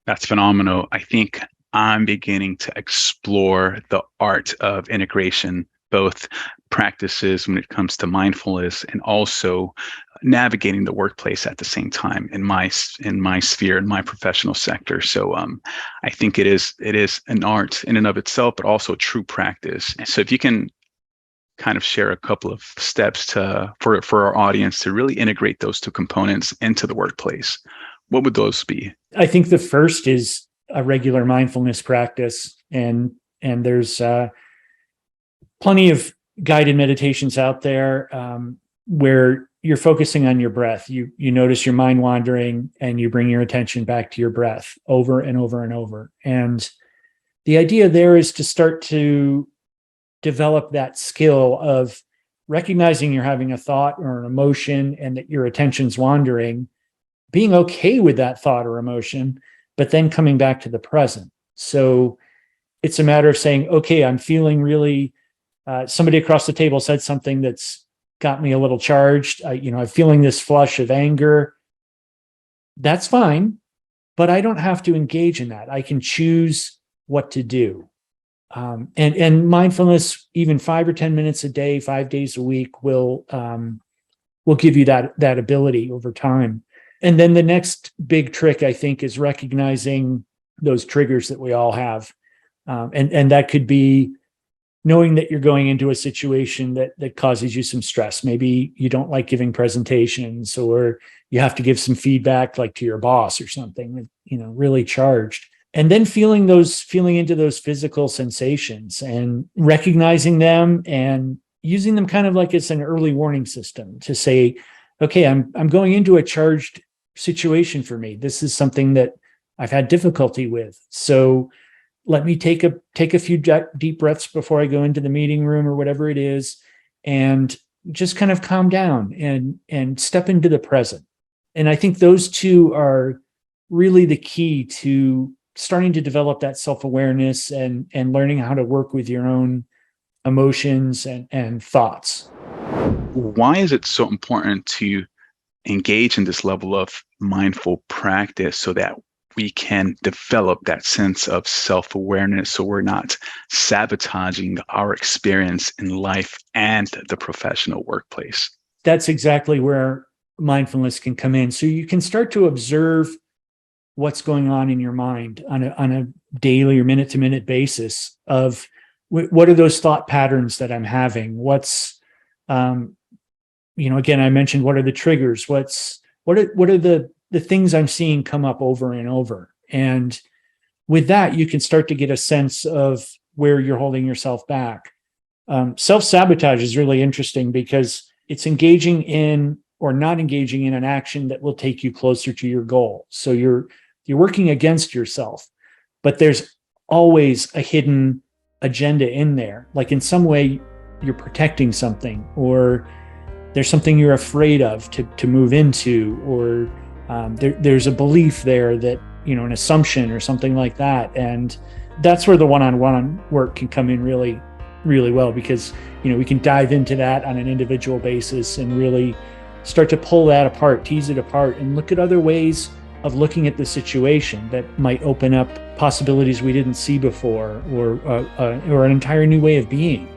That's phenomenal. I think I'm beginning to explore the art of integration, both practices when it comes to mindfulness and also navigating the workplace at the same time in my sphere, in my professional sector. So I think it is an art in and of itself, but also true practice. So if you can kind of share a couple of steps for our audience to really integrate those two components into the workplace, what would those be? I think the first is a regular mindfulness practice, and there's plenty of guided meditations out there where you're focusing on your breath. You notice your mind wandering, and you bring your attention back to your breath over and over and over. And the idea there is to start to develop that skill of recognizing you're having a thought or an emotion and that your attention's wandering, being okay with that thought or emotion, but then coming back to the present. So it's a matter of saying, okay, I'm feeling really, somebody across the table said something that's got me a little charged. I'm feeling this flush of anger. That's fine, but I don't have to engage in that. I can choose what to do. And mindfulness, even 5 or 10 minutes a day, 5 days a week, will give you that ability over time. And then the next big trick, I think, is recognizing those triggers that we all have. And that could be knowing that you're going into a situation that causes you some stress. Maybe you don't like giving presentations, or you have to give some feedback, like to your boss or something, really charged. And then feeling into those physical sensations and recognizing them and using them kind of like it's an early warning system to say, okay, I'm going into a charged situation for me. This is something that I've had difficulty with. So let me take a few deep breaths before I go into the meeting room or whatever it is, and just kind of calm down and step into the present. And I think those two are really the key to starting to develop that self-awareness and learning how to work with your own emotions and thoughts. Why is it so important to engage in this level of mindful practice so that we can develop that sense of self-awareness, so we're not sabotaging our experience in life and the professional workplace? That's exactly where mindfulness can come in. So you can start to observe what's going on in your mind on a daily or minute-to-minute basis of what are those thought patterns that I'm having? What's, again, I mentioned what are the triggers? What are the things I'm seeing come up over and over? And with that, you can start to get a sense of where you're holding yourself back. Self-sabotage is really interesting because it's engaging in or not engaging in an action that will take you closer to your goal. So you're working against yourself, but there's always a hidden agenda in there. Like in some way you're protecting something, or there's something you're afraid of to move into, or there's a belief there that, an assumption or something like that. And that's where the one-on-one work can come in really, really well, because, we can dive into that on an individual basis and really start to pull that apart, tease it apart, and look at other ways of looking at the situation that might open up possibilities we didn't see before, or an entire new way of being.